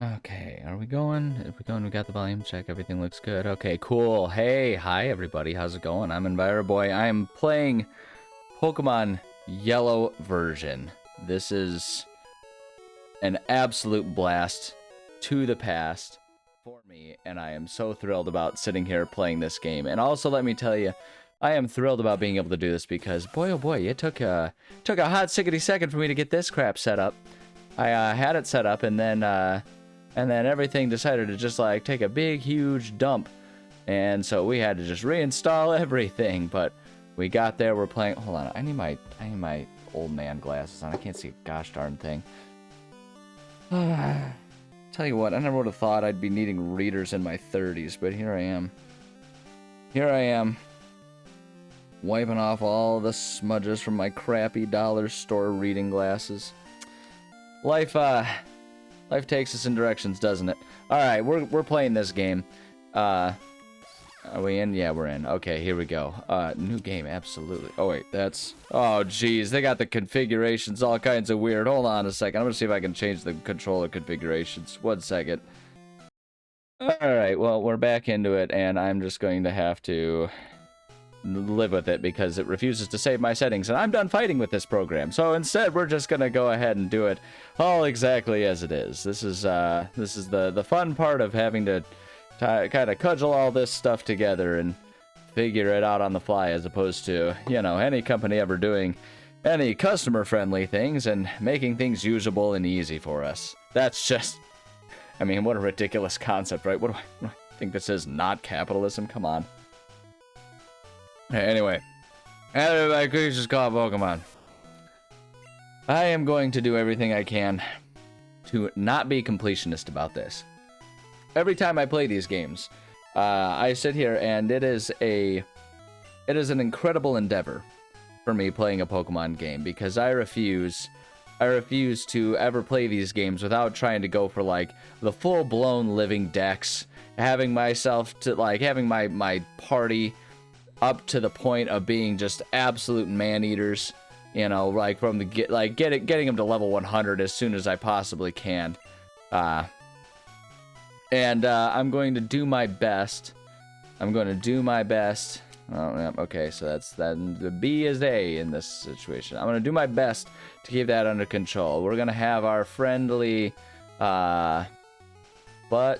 Okay, are we going? If we're going, we got the volume check. Everything looks good. Okay, cool. Hey, hi everybody. How's it going? I'm EnviroBoy. I am playing Pokemon Yellow version. This is an absolute blast to the past for me, and I am so thrilled about sitting here playing this game. And also, let me tell you, I am thrilled about being able to do this because, boy, oh boy, it took a hot sickety second for me to get this crap set up. I had it set up, and then everything decided to just like take a big, huge dump, and so we had to just reinstall everything. But we got there. We're playing. Hold on, I need my old man glasses on. I can't see a gosh darn thing. Tell you what, I never would have thought I'd be needing readers in my 30s, but here I am. Here I am, wiping off all the smudges from my crappy dollar store reading glasses. Life takes us in directions, doesn't it? All right, we're playing this game. Are we in? Yeah, we're in. Okay, here we go. New game, absolutely. Oh wait, that's. Oh geez, they got the configurations all kinds of weird. Hold on a second. I'm gonna see if I can change the controller configurations. 1 second. All right, well we're back into it, and I'm just going to have to live with it because it refuses to save my settings, and I'm done fighting with this program. So instead, we're just gonna go ahead and do it all exactly as it is. This is the fun part of having to kind of cudgel all this stuff together and figure it out on the fly, as opposed to, you know, any company ever doing any customer-friendly things and making things usable and easy for us. That's just, I mean, what a ridiculous concept, right? What do I think this is? Not capitalism? Come on. Anyway, my creatures called Pokemon. I am going to do everything I can to not be completionist about this. Every time I play these games, I sit here and it is an incredible endeavor for me playing a Pokemon game, because I refuse to ever play these games without trying to go for like the full-blown living dex, having myself to like having my party up to the point of being just absolute man-eaters, you know, like from the getting them to level 100 as soon as I possibly can. And I'm going to do my best. Oh, yeah, okay, so that's that. The B is A in this situation. I'm gonna do my best to keep that under control. We're gonna have our friendly Butt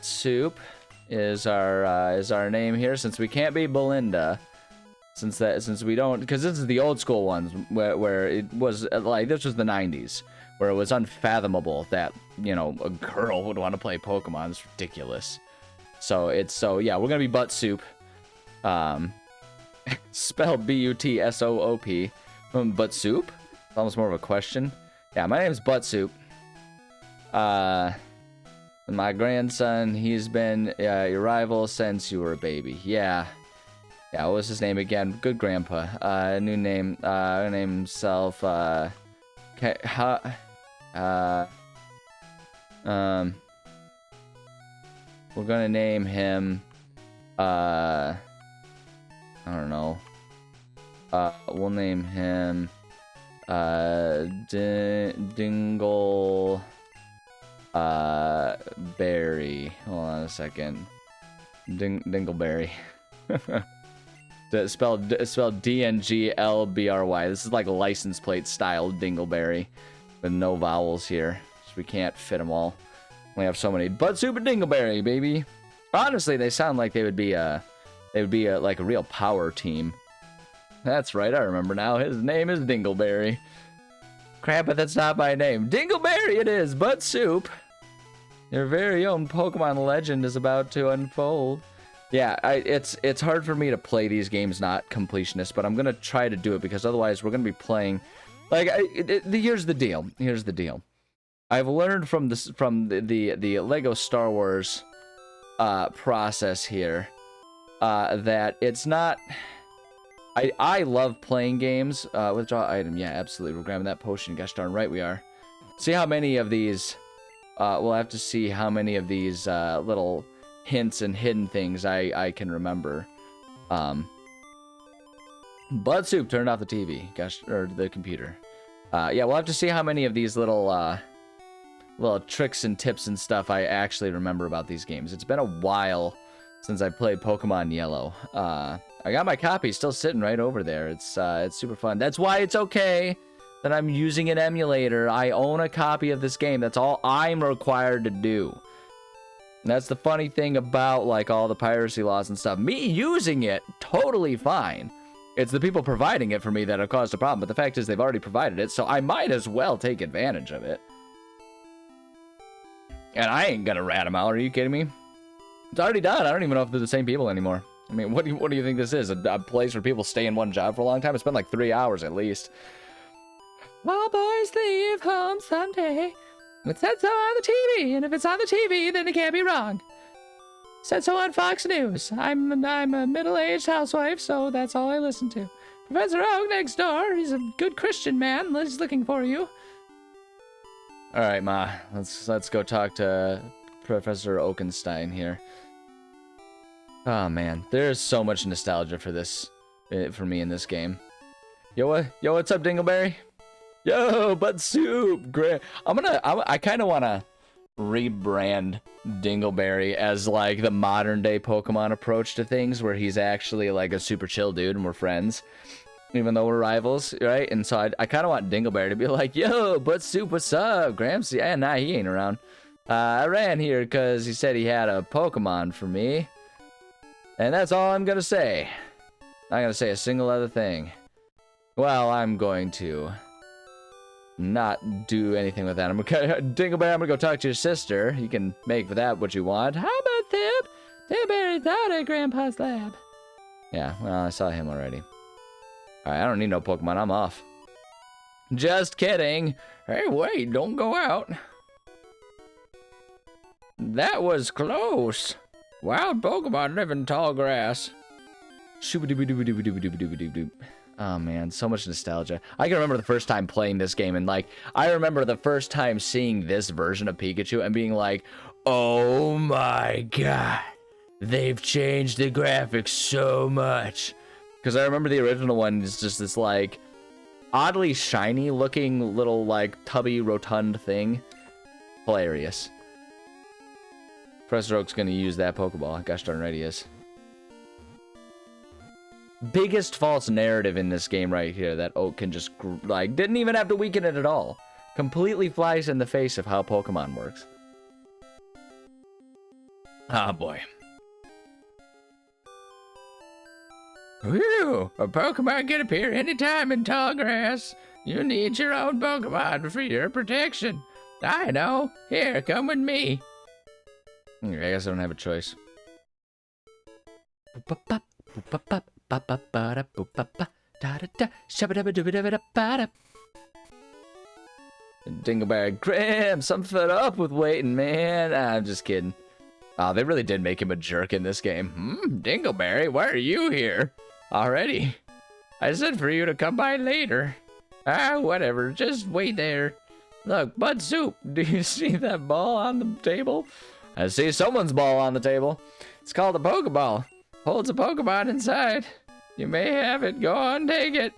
Soup is our name here, since we can't be Belinda. Since we don't, because this is the old school ones where it was like, this was the 90s, where it was unfathomable that, you know, a girl would want to play Pokemon. It's ridiculous. So yeah, we're gonna be Butt Soup, spelled B-U-T-S-O-O-P. Butt Soup? It's almost more of a question. Yeah, my name's Butt Soup. My grandson, he's been your rival since you were a baby. Yeah, what was his name again? Good grandpa. New name. Name himself. We're gonna name him. I don't know. We'll name him. Dingle. Berry. Hold on a second. Dingleberry. It's spelled D-N-G-L-B-R-Y. This is like a license plate style Dingleberry, with no vowels here, so we can't fit them all. We have so many. Butt Soup and Dingleberry, baby. Honestly, they sound like they would be like a real power team. That's right, I remember now. His name is Dingleberry. Crap, but that's not my name. Dingleberry it is. Butt Soup. Your very own Pokemon legend is about to unfold. Yeah, it's hard for me to play these games not completionist, but I'm gonna try to do it, because otherwise we're gonna be playing. Like, here's the deal. I've learned from the Lego Star Wars process here that it's not. I love playing games. Withdraw item. Yeah, absolutely. We're grabbing that potion. Gosh darn right we are. See how many of these. We'll have to see how many of these little hints and hidden things I can remember. Butt Soup turned off the TV. Gosh, or the computer. Yeah, we'll have to see how many of these little little tricks and tips and stuff I actually remember about these games. It's been a while since I played Pokemon Yellow. I got my copy still sitting right over there. It's super fun. That's why it's okay that I'm using an emulator. I own a copy of this game. That's all I'm required to do. And that's the funny thing about like all the piracy laws and stuff. Me using it, totally fine. It's the people providing it for me that have caused a problem. But the fact is they've already provided it, so I might as well take advantage of it. And I ain't gonna rat them out. Are you kidding me? It's already done. I don't even know if they're the same people anymore. I mean, what do you think this is? A place where people stay in one job for a long time? It's been like 3 hours at least. All boys leave home someday. It said so on the TV, and if it's on the TV, then it can't be wrong. Said so on Fox News. I'm a middle-aged housewife, so that's all I listen to. Professor Oak next door. He's a good Christian man. He's looking for you. All right, Ma. Let's go talk to Professor Oakenstein here. Oh man, there's so much nostalgia for this, for me in this game. Yo, what's up, Dingleberry? Yo, Bud Soup, great. I kind of want to rebrand Dingleberry as like the modern day Pokemon approach to things, where he's actually like a super chill dude and we're friends, even though we're rivals, right? And so I kind of want Dingleberry to be like, yo, Bud Soup, what's up, Gramps? Yeah, nah, he ain't around. I ran here because he said he had a Pokemon for me. And that's all I'm gonna say. Not gonna say a single other thing. Well, I'm going to not do anything with that. Dingleberry, I'm gonna go talk to your sister. You can make for that what you want. How about Thip? Dingleberry's out at Grandpa's lab. Yeah, well, I saw him already. Alright, I don't need no Pokemon. I'm off. Just kidding. Hey, wait, don't go out. That was close. Wild Pokemon live in tall grass. Oh man, so much nostalgia. I can remember the first time playing this game, and like, I remember the first time seeing this version of Pikachu and being like, oh my god, they've changed the graphics so much. Because I remember the original one is just this like, oddly shiny looking little like tubby rotund thing. Hilarious. Professor Oak's gonna use that Pokeball. Gosh darn right he is. Biggest false narrative in this game right here that Oak can just, like, didn't even have to weaken it at all. Completely flies in the face of how Pokemon works. Ah, boy. Whew, a Pokemon can appear anytime in tall grass. You need your own Pokemon for your protection. I know. Here, come with me. I guess I don't have a choice. Dingleberry, Gramps, I'm fed up with waiting, man. I'm just kidding. Oh, they really did make him a jerk in this game. Dingleberry, why are you here? Already? I said for you to come by later. Ah, whatever, just wait there. Look, Bud Soup, do you see that ball on the table? I see someone's ball on the table. It's called a Pokeball. Holds a Pokemon inside. You may have it. Go on, take it.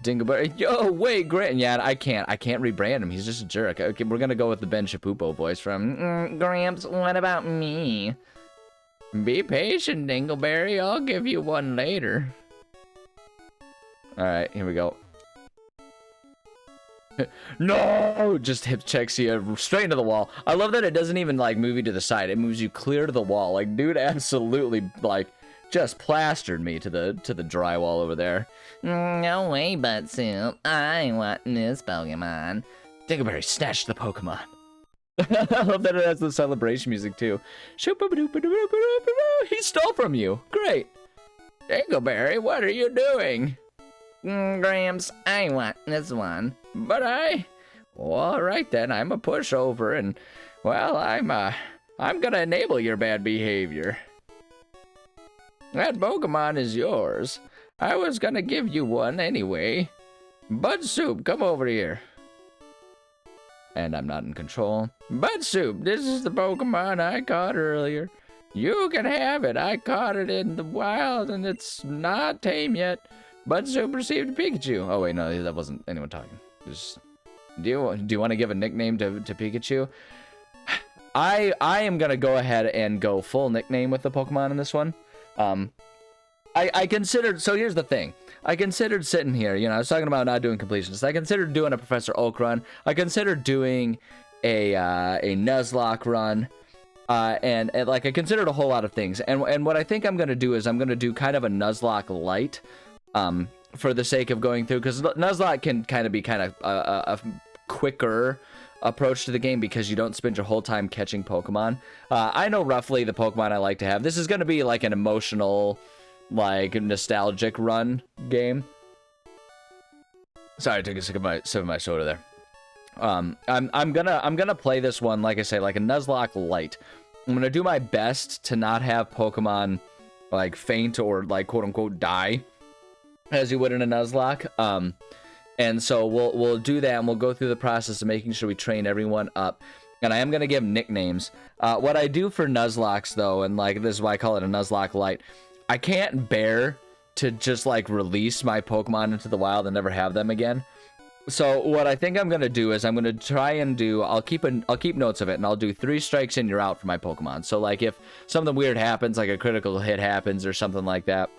Dingleberry. Yo, wait, Grant. Yeah, I can't rebrand him. He's just a jerk. Okay, we're gonna go with the Ben Shapupo voice from Gramps. What about me? Be patient, Dingleberry. I'll give you one later. All right, here we go. No! Just hip checks you straight into the wall. I love that it doesn't even like move you to the side. It moves you clear to the wall. Like, dude absolutely like just plastered me to the drywall over there. No way, Bud Soup. I want this Pokemon. Dingleberry snatched the Pokemon. I love that it has the celebration music too. He stole from you. Great. Dingleberry, what are you doing? Gramps, I want this one. But well, all right then, I'm a pushover, and, well, I'm gonna enable your bad behavior. That Pokemon is yours. I was gonna give you one anyway. Bud Soup, come over here. And I'm not in control. Bud Soup, this is the Pokemon I caught earlier. You can have it. I caught it in the wild, and it's not tame yet. Bud Soup received Pikachu. Oh wait, no, that wasn't anyone talking. Just Do you want to give a nickname to Pikachu? I am gonna go ahead and go full nickname with the Pokemon in this one. I considered, so here's the thing. I considered sitting here, you know, I was talking about not doing completions. I considered doing a Professor Oak run. I considered doing a Nuzlocke run. And like I considered a whole lot of things. And what I think I'm gonna do is I'm gonna do kind of a Nuzlocke light, for the sake of going through, because Nuzlocke can kind of be a quicker approach to the game because you don't spend your whole time catching Pokemon. I know roughly the Pokemon I like to have. This is gonna be like an emotional, like nostalgic run game. Sorry, I took a sip of my soda there. I'm gonna play this one, like I say, like a Nuzlocke light. I'm gonna do my best to not have Pokemon like faint or like quote unquote die as you would in a Nuzlocke. And so we'll do that, and we'll go through the process of making sure we train everyone up. And I am gonna give nicknames. What I do for Nuzlockes though, and like this is why I call it a Nuzlocke light, I can't bear to just like release my Pokemon into the wild and never have them again. So what I think I'm gonna do is I'm gonna try and do, I'll keep notes of it, and I'll do 3 strikes and you're out for my Pokemon. So like if something weird happens, like a critical hit happens or something like that,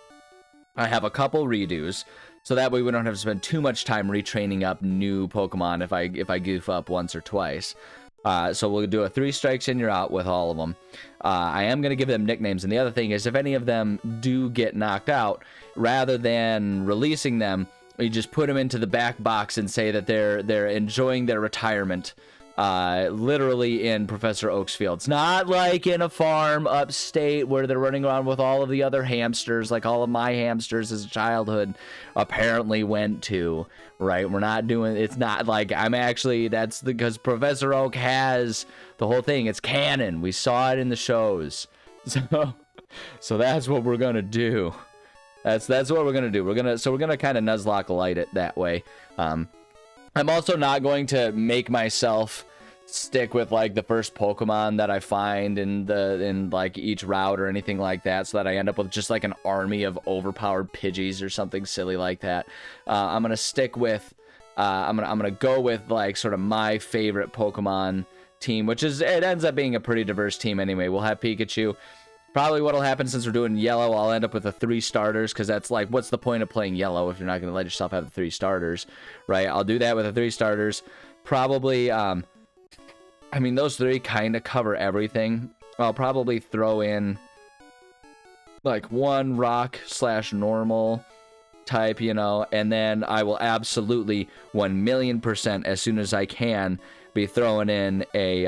I have a couple redos, so that way we don't have to spend too much time retraining up new Pokemon if I goof up once or twice. So we'll do a 3 strikes and you're out with all of them. I am gonna give them nicknames, and the other thing is if any of them do get knocked out, rather than releasing them, you just put them into the back box and say that they're enjoying their retirement, literally in Professor Oak's fields. Not like in a farm upstate where they're running around with all of the other hamsters, like all of my hamsters as a childhood apparently went to, right? We're not doing, it's not like, I'm actually, that's because Professor Oak has the whole thing. It's canon. We saw it in the shows. So that's what we're gonna do. That's what we're gonna do. We're gonna kind of Nuzlocke light it that way. I'm also not going to make myself stick with like the first Pokemon that I find in like each route or anything like that, so that I end up with just like an army of overpowered Pidgeys or something silly like that. I'm gonna stick with I'm gonna go with like sort of my favorite Pokemon team, which is, it ends up being a pretty diverse team anyway. We'll have Pikachu. Probably what'll happen, since we're doing yellow, I'll end up with the 3 starters, because that's like, what's the point of playing yellow if you're not going to let yourself have the 3 starters, right? I'll do that with the 3 starters. Probably, I mean, those 3 kind of cover everything. I'll probably throw in like 1 rock/normal type, you know, and then I will absolutely 1,000,000% as soon as I can be throwing in a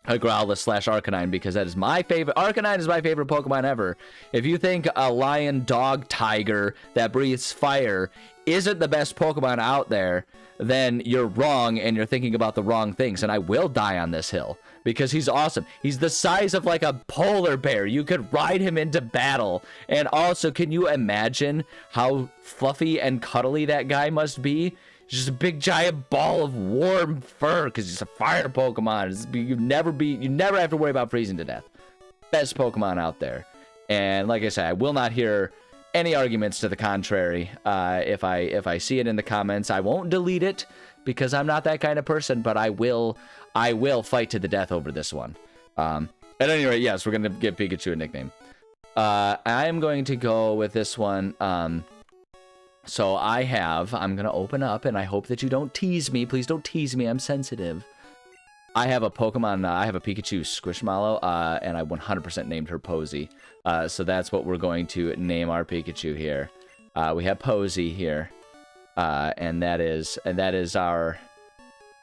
Growlithe/Arcanine, because that is my favorite. Arcanine is my favorite Pokemon ever. If you think a lion, dog, tiger that breathes fire isn't the best Pokemon out there, then you're wrong and you're thinking about the wrong things. And I will die on this hill because he's awesome. He's the size of like a polar bear. You could ride him into battle. And also, can you imagine how fluffy and cuddly that guy must be? He's just a big giant ball of warm fur because he's a fire Pokemon. You never have to worry about freezing to death. Best Pokemon out there. And like I said, I will not hear any arguments to the contrary. If I see it in the comments, I won't delete it because I'm not that kind of person, but I will fight to the death over this one. At any rate, yes, we're gonna give Pikachu a nickname. I'm going to go with this one. So I'm gonna open up, and I hope that you don't tease me. Please don't tease me, I'm sensitive. I have a Pokemon, I have a Pikachu Squishmallow, and I 100% named her Posey. So that's what we're going to name our Pikachu here. We have Posey here, and that is our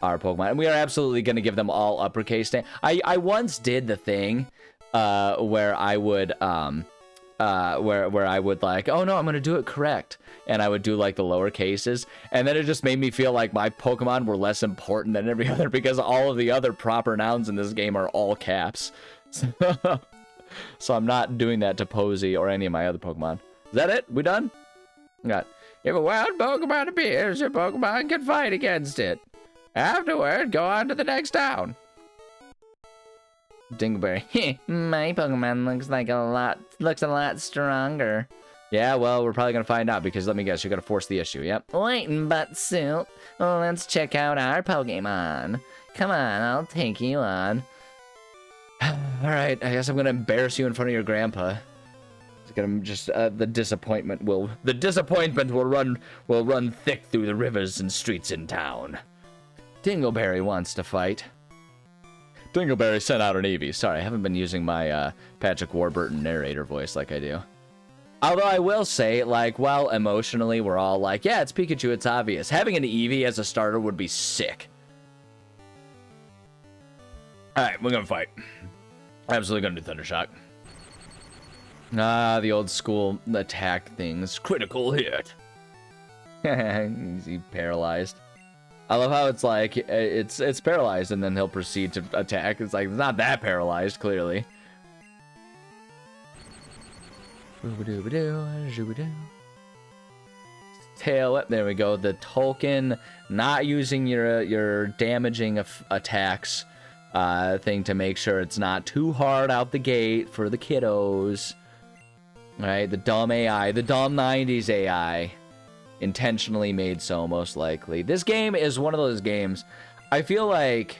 Pokemon. And we are absolutely gonna give them all uppercase name. I once did the thing, where I would, where I would like, oh no, I'm gonna do it correct. And I would do like the lower cases, and then it just made me feel like my Pokemon were less important than every other because all of the other proper nouns in this game are all caps. So I'm not doing that to Posey or any of my other Pokemon. Is that it? We done? Got, if a wild Pokemon appears, your Pokemon can fight against it. Afterward, go on to the next town. Dingleberry. My Pokemon looks a lot stronger. Yeah, well, we're probably gonna find out because let me guess, you're gonna force the issue. Yep. Wait, but Soup, let's check out our Pokemon. Come on, I'll take you on. All right, I guess I'm gonna embarrass you in front of your grandpa. It's gonna just the disappointment will run thick through the rivers and streets in town. Dingleberry wants to fight. Dingleberry sent out an Eevee. Sorry, I haven't been using my Patrick Warburton narrator voice like I do. Although I will say, like, well, emotionally, we're all like, yeah, it's Pikachu, it's obvious. Having an Eevee as a starter would be sick. Alright, we're gonna fight. Absolutely gonna do Thundershock. Ah, the old school attack things. Critical hit. He's paralyzed. I love how it's like, it's paralyzed, and then he'll proceed to attack. It's like, it's not that paralyzed, clearly. Tail whip. There we go. The Tolkien not using your damaging attacks thing to make sure it's not too hard out the gate for the kiddos. All right, the dumb AI, the dumb 90s AI, intentionally made so, most likely. This game is one of those games. I feel like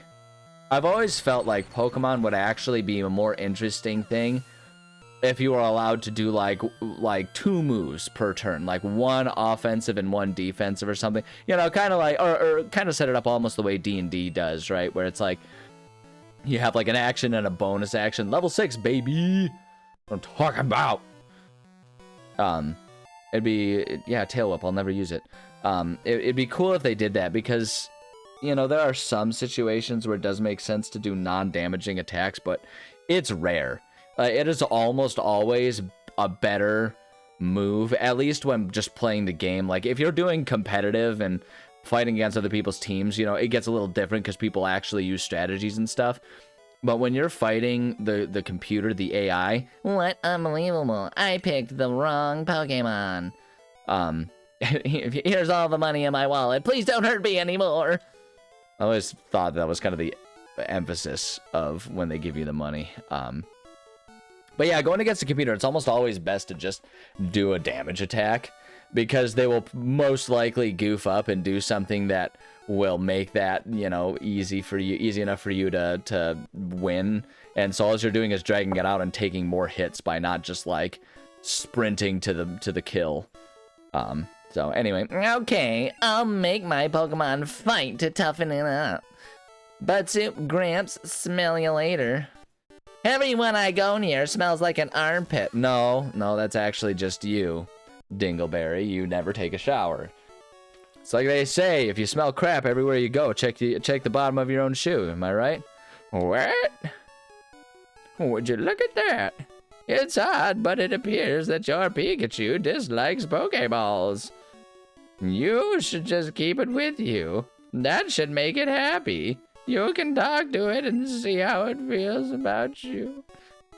I've always felt like Pokemon would actually be a more interesting thing if you were allowed to do like 2 moves per turn, like 1 offensive and 1 defensive or something. You know, kind of like, or kind of set it up almost the way D&D does, right? Where it's like, you have like an action and a bonus action. Level 6, baby! What I'm talking about! It'd be, yeah, Tail Whip, I'll never use it. It'd be cool if they did that because, you know, there are some situations where it does make sense to do non-damaging attacks, but it's rare. It is almost always a better move, at least when just playing the game. Like, if you're doing competitive and fighting against other people's teams, you know, it gets a little different because people actually use strategies and stuff. But when you're fighting the computer, the AI... What unbelievable. I picked the wrong Pokemon. Here's all the money in my wallet. Please don't hurt me anymore. I always thought that was kind of the emphasis of when they give you the money. But yeah, going against a computer, it's almost always best to just do a damage attack because they will most likely goof up and do something that will make that, you know, easy enough for you to win. And so all you're doing is dragging it out and taking more hits by not just like sprinting to the kill. So anyway, okay, I'll make my Pokemon fight to toughen it up. But Soup, Gramps, smell you later. Everyone I go near smells like an armpit. No, that's actually just you, Dingleberry. You never take a shower. It's like they say, if you smell crap everywhere you go, check the bottom of your own shoe. Am I right? What? Would you look at that? It's odd, but it appears that your Pikachu dislikes Pokeballs. You should just keep it with you. That should make it happy. You can talk to it and see how it feels about you.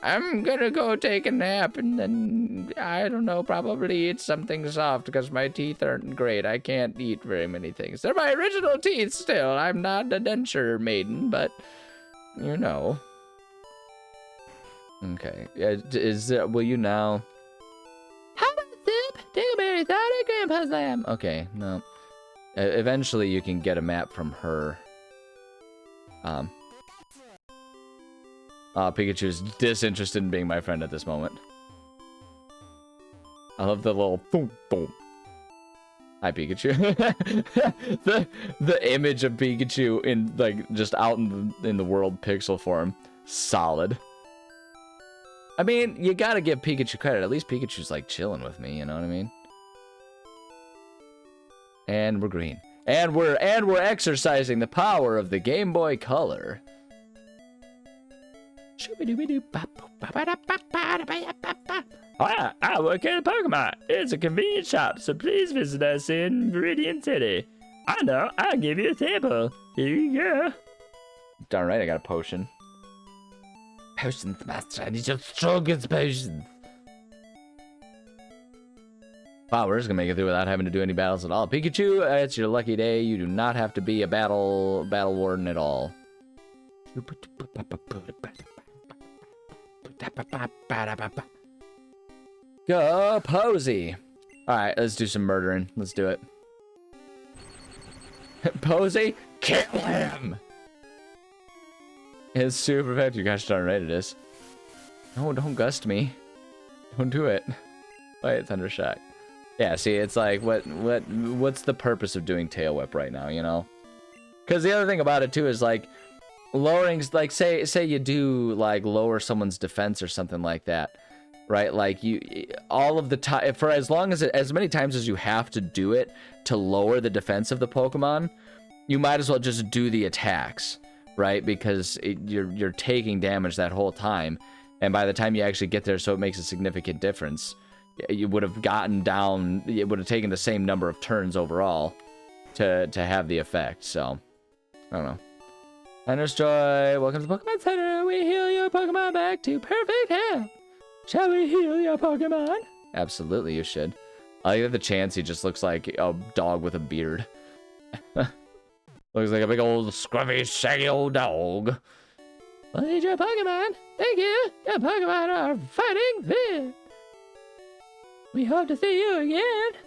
I'm gonna go take a nap and then, I don't know, probably eat something soft because my teeth aren't great. I can't eat very many things. They're my original teeth still. I'm not a denture maiden, but, you know. Okay. Will you now? How about Soup? Dingleberry's out at Grandpa's lab. Okay, no. Eventually you can get a map from her. Pikachu's disinterested in being my friend at this moment. I love the little boom boom. Hi, Pikachu. the image of Pikachu in like just out in the world pixel form, solid. I mean, you gotta give Pikachu credit. At least Pikachu's like chilling with me. You know what I mean? And we're green. And we're exercising the power of the Game Boy Color. I work at a Pokemon. It's a convenience shop, so please visit us in Viridian City. I know, I'll give you a sample. Here you go. Darn right, I got a potion. Potions, master. I need your strongest potions. Wow, we're just gonna make it through without having to do any battles at all. Pikachu, it's your lucky day. You do not have to be a battle warden at all. Go, Posey. All right, let's do some murdering. Let's do it. Posey, kill him. It's super effective. Gosh darn right it is. No, don't gust me. Don't do it. Wait, Thundershock. Yeah, see, it's like, what's the purpose of doing Tail Whip right now, you know? Because the other thing about it, too, is, like, lowering, like, say you do, like, lower someone's defense or something like that, right? Like, all of the time, for as long as, as many times as you have to do it to lower the defense of the Pokemon, you might as well just do the attacks, right? Because you're taking damage that whole time, and by the time you actually get there, so it makes a significant difference. You would have gotten down, it would have taken the same number of turns overall to have the effect, so, I don't know. Hunter's Joy, welcome to the Pokemon Center. We heal your Pokemon back to perfect health. Shall we heal your Pokemon? Absolutely, you should. I like the chance he just looks like a dog with a beard. Looks like a big old scruffy, shaggy old dog. Well, need your Pokemon. Thank you. Your Pokemon are fighting fit. We hope to see you again.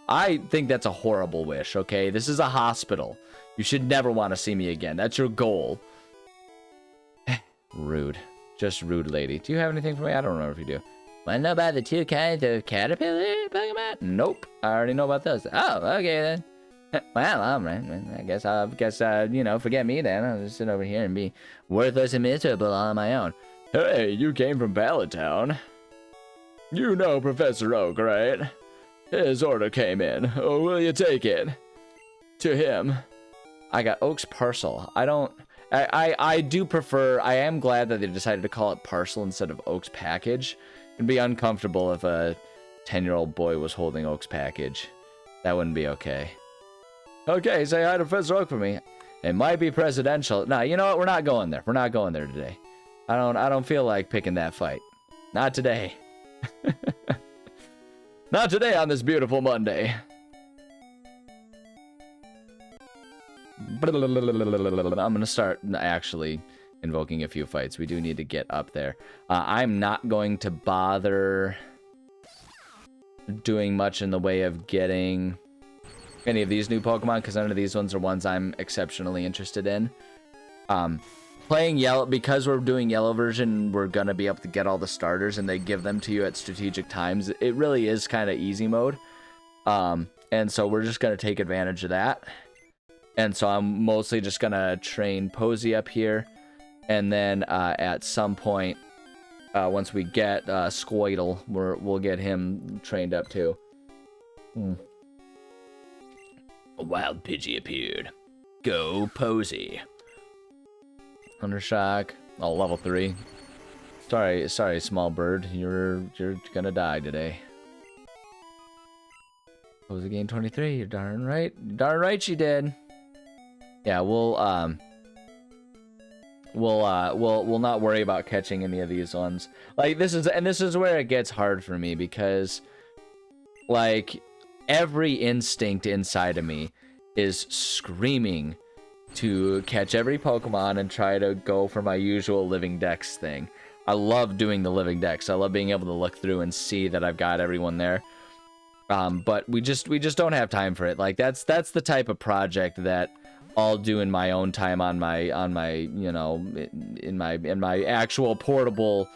I think that's a horrible wish, okay? This is a hospital. You should never want to see me again. That's your goal. Rude. Just rude, lady. Do you have anything for me? I don't remember if you do. Want to know about the 2 kinds of caterpillar Pokemon? Nope. I already know about those. Oh, okay then. Well, all right. I guess, you know, forget me then. I'll just sit over here and be worthless and miserable all on my own. Hey, you came from Ballad Town. You know Professor Oak, right? His order came in. Oh, will you take it? To him. I got Oak's parcel. I do prefer, I am glad that they decided to call it parcel instead of Oak's package. It'd be uncomfortable if a 10-year-old boy was holding Oak's package. That wouldn't be okay. Okay, say hi to Professor Oak for me. It might be presidential. Nah, you know what? We're not going there. We're not going there today. I don't feel like picking that fight. Not today. Not today on this beautiful Monday. I'm gonna start actually invoking a few fights. We do need to get up there. I'm not going to bother doing much in the way of getting any of these new Pokemon, because none of these ones are ones I'm exceptionally interested in. Playing Yellow, because we're doing Yellow version, we're gonna be able to get all the starters, and they give them to you at strategic times. It really is kind of easy mode. And so we're just gonna take advantage of that. And so I'm mostly just gonna train Posey up here, and then at some point, once we get Squirtle, we'll get him trained up too. A wild Pidgey appeared. Go Posey. Thundershock. Oh, level 3. Sorry, small bird. You're gonna die today. Posey gained 23. You're darn right. You're darn right she did. Yeah, we'll not worry about catching any of these ones. Like this is where it gets hard for me, because like every instinct inside of me is screaming to catch every Pokemon and try to go for my usual living dex thing. I love doing the living dex. I love being able to look through and see that I've got everyone there. But we just don't have time for it. Like that's the type of project that I'll do in my own time on my you know, in my actual portable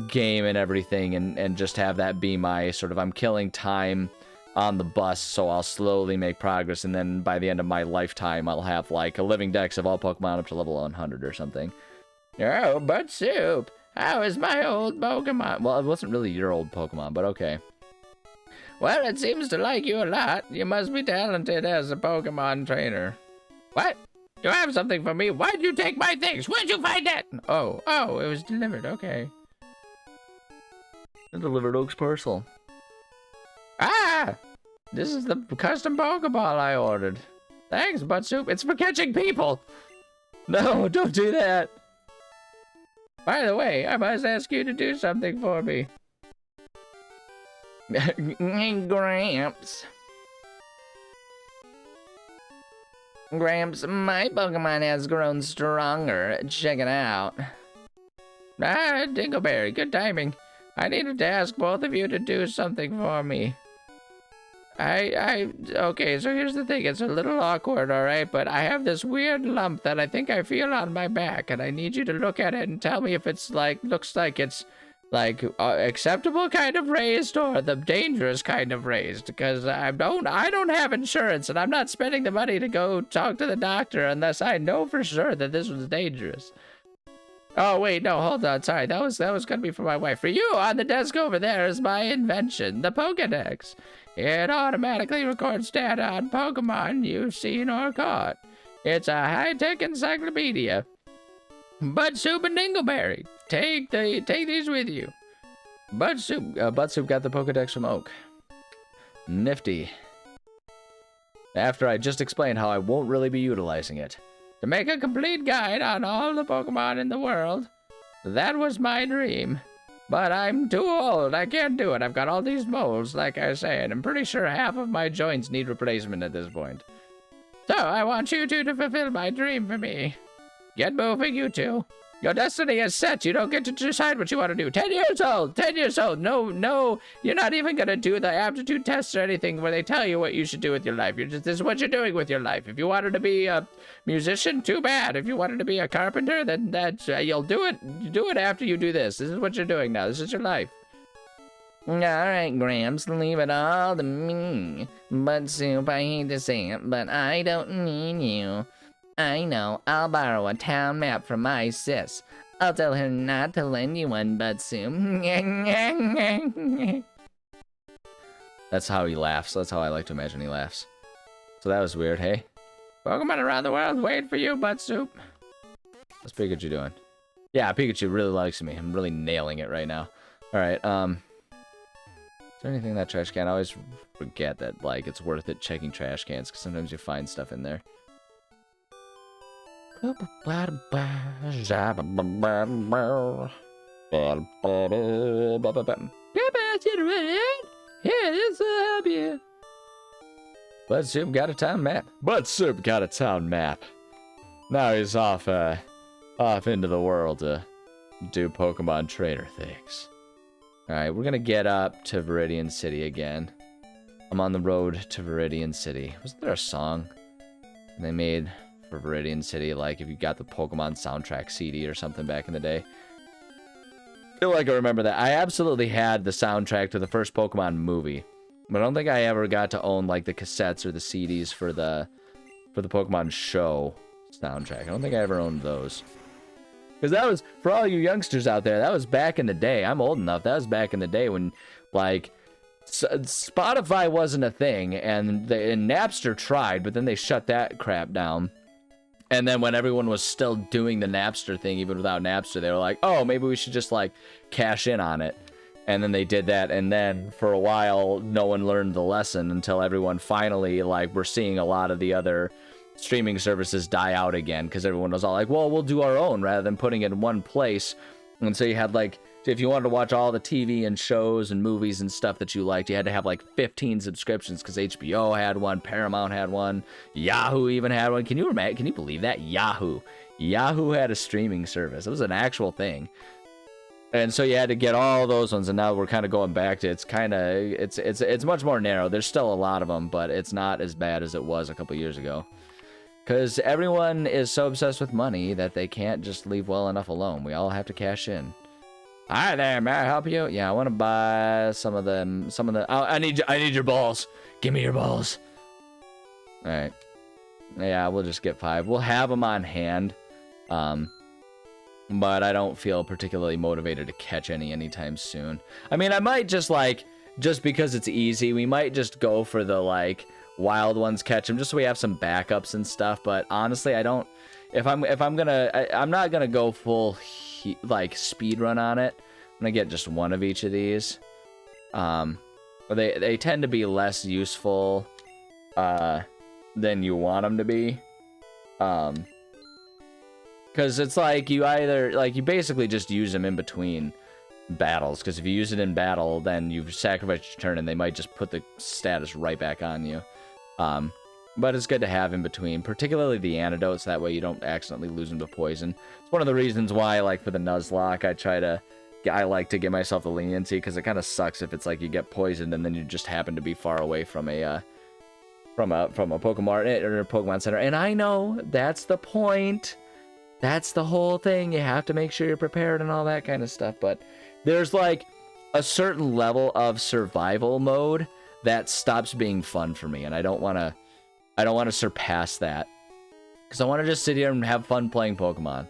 game and everything, and just have that be my sort of, I'm killing time on the bus, so I'll slowly make progress, and then by the end of my lifetime I'll have like a living dex of all Pokemon up to level 100 or something. Oh, but Soup, how is my old Pokemon? Well, it wasn't really your old Pokemon, but okay. Well, it seems to like you a lot. You must be talented as a Pokemon trainer. What? You have something for me? Why'd you take my things? Where'd you find it? Oh, it was delivered. Okay. I delivered Oak's parcel. Ah! This is the custom Pokeball I ordered. Thanks, Butt Soup. It's for catching people. No, don't do that. By the way, I must ask you to do something for me. Gramps. Gramps, my Pokemon has grown stronger. Check it out. Ah, Dingleberry, good timing. I needed to ask both of you to do something for me. Okay, so here's the thing. It's a little awkward, all right? But I have this weird lump that I think I feel on my back, and I need you to look at it and tell me if it's looks like it's acceptable kind of raised or the dangerous kind of raised, because I don't have insurance, and I'm not spending the money to go talk to the doctor unless I know for sure that this was dangerous. Oh wait, no, hold on. Sorry, that was gonna be for my wife. For you, on the desk over there is my invention, the Pokedex. It automatically records data on Pokemon you've seen or caught. It's a high-tech encyclopedia. Bud Soup and Dingleberry, take these with you. Bud Soup got the Pokedex from Oak. Nifty. After I just explained how I won't really be utilizing it. To make a complete guide on all the Pokemon in the world. That was my dream. But I'm too old, I can't do it. I've got all these moles, like I said. I'm pretty sure half of my joints need replacement at this point. So, I want you two to fulfill my dream for me. Get moving, you two. Your destiny is set. You don't get to decide what you want to do. 10 years old! 10 years old! No, you're not even gonna do the aptitude tests or anything where they tell you what you should do with your life. This is what you're doing with your life. If you wanted to be a musician, too bad. If you wanted to be a carpenter, then that's, you'll do it. You do it after you do this. This is what you're doing now. This is your life. Alright, Gramps, leave it all to me. Bud Soup, I hate to say it, but I don't need you. I know, I'll borrow a town map from my sis. I'll tell her not to lend you one, Bud Soup. That's how he laughs. That's how I like to imagine he laughs. So that was weird, hey? Pokemon around the world wait for you, Bud Soup. What's Pikachu doing? Yeah, Pikachu really likes me. I'm really nailing it right now. Alright, is there anything in that trash can? I always forget that, like, it's worth it checking trash cans, because sometimes you find stuff in there. Yeah, this will help you. Bud Soup got a town map. Bud Soup got a town map. Now he's off into the world to do Pokemon trainer things. Alright, we're gonna get up to Viridian City again. I'm on the road to Viridian City. Wasn't there a song they made for Viridian City, like if you got the Pokemon soundtrack CD or something back in the day? I feel like I remember that. I absolutely had the soundtrack to the first Pokemon movie, but I don't think I ever got to own like the cassettes or the CDs for the Pokemon show soundtrack. I don't think I ever owned those. Because that was, for all you youngsters out there, that was back in the day. I'm old enough. That was back in the day when, like, Spotify wasn't a thing, and Napster tried, but then they shut that crap down. And then when everyone was still doing the Napster thing, even without Napster, they were like, oh, maybe we should just, like, cash in on it. And then they did that, and then for a while, no one learned the lesson until everyone finally, like, we're seeing a lot of the other streaming services die out again, because everyone was all like, well, we'll do our own rather than putting it in one place. And so you had, like, if you wanted to watch all the TV and shows and movies and stuff that you liked, you had to have like 15 subscriptions, because HBO had one, Paramount had one, Yahoo even had one. Can you believe that? Yahoo had a streaming service. It was an actual thing. And so you had to get all those ones, and now we're kind of going back to, it's much more narrow. There's still a lot of them, but it's not as bad as it was a couple years ago. Because everyone is so obsessed with money that they can't just leave well enough alone. We all have to cash in. Hi there, may I help you? Yeah, I want to buy some of the, oh, I need your balls. Give me your balls. All right. Yeah, we'll just get 5. We'll have them on hand. But I don't feel particularly motivated to catch any anytime soon. I mean, I might just because it's easy, we might just go for the, like, wild ones, catch them, just so we have some backups and stuff. But honestly, I don't, I'm not gonna go full like speed run on it. I'm gonna get just one of each of these. They tend to be less useful than you want them to be. Because it's like you basically just use them in between battles. Because if you use it in battle, then you've sacrificed your turn, and they might just put the status right back on you. But it's good to have in between, particularly the antidotes. That way you don't accidentally lose them to poison. It's one of the reasons why, like, for the Nuzlocke, I try to I like to give myself the leniency, because it kind of sucks if it's like you get poisoned and then you just happen to be far away from a Pokemon or a Pokemon Center. And I know that's the point. That's the whole thing. You have to make sure you're prepared and all that kind of stuff. But there's like a certain level of survival mode that stops being fun for me, and I don't want to surpass that, because I want to just sit here and have fun playing Pokemon.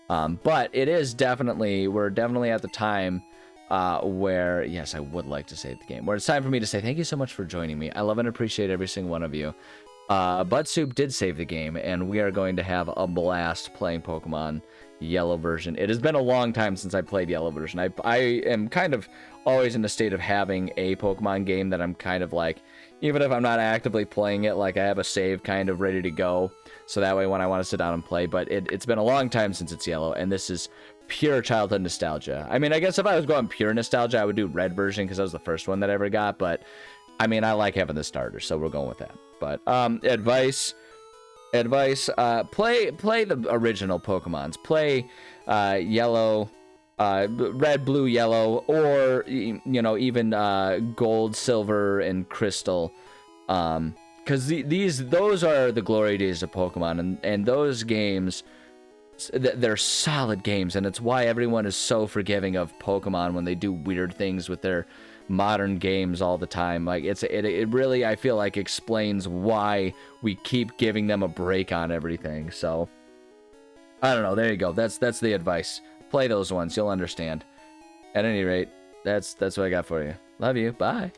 But it is definitely, we're definitely at the time where, yes, I would like to save the game, where it's time for me to say thank you so much for joining me. I love and appreciate every single one of you. Bud Soup did save the game, and we are going to have a blast playing Pokemon Yellow version. It has been a long time since I played Yellow version. I am kind of always in a state of having a Pokemon game that I'm kind of like, even if I'm not actively playing it, like I have a save kind of ready to go, so that way when I want to sit down and play. But it's been a long time since it's Yellow, and this is pure childhood nostalgia. I mean, I guess if I was going pure nostalgia, I would do Red version, because that was the first one that I ever got. But I mean, I like having the starter, so we're going with that. But advice, play the original Pokemons. Play Yellow, Red, Blue, Yellow, or even Gold, Silver, and Crystal. Because those are the glory days of Pokemon, and those games, they're solid games, and it's why everyone is so forgiving of Pokemon when they do weird things with their modern games all the time. Like it really, I feel like, explains why we keep giving them a break on everything. So I don't know, there you go. That's the advice. Play those ones, you'll understand. At any rate, that's what I got for you. Love you. Bye.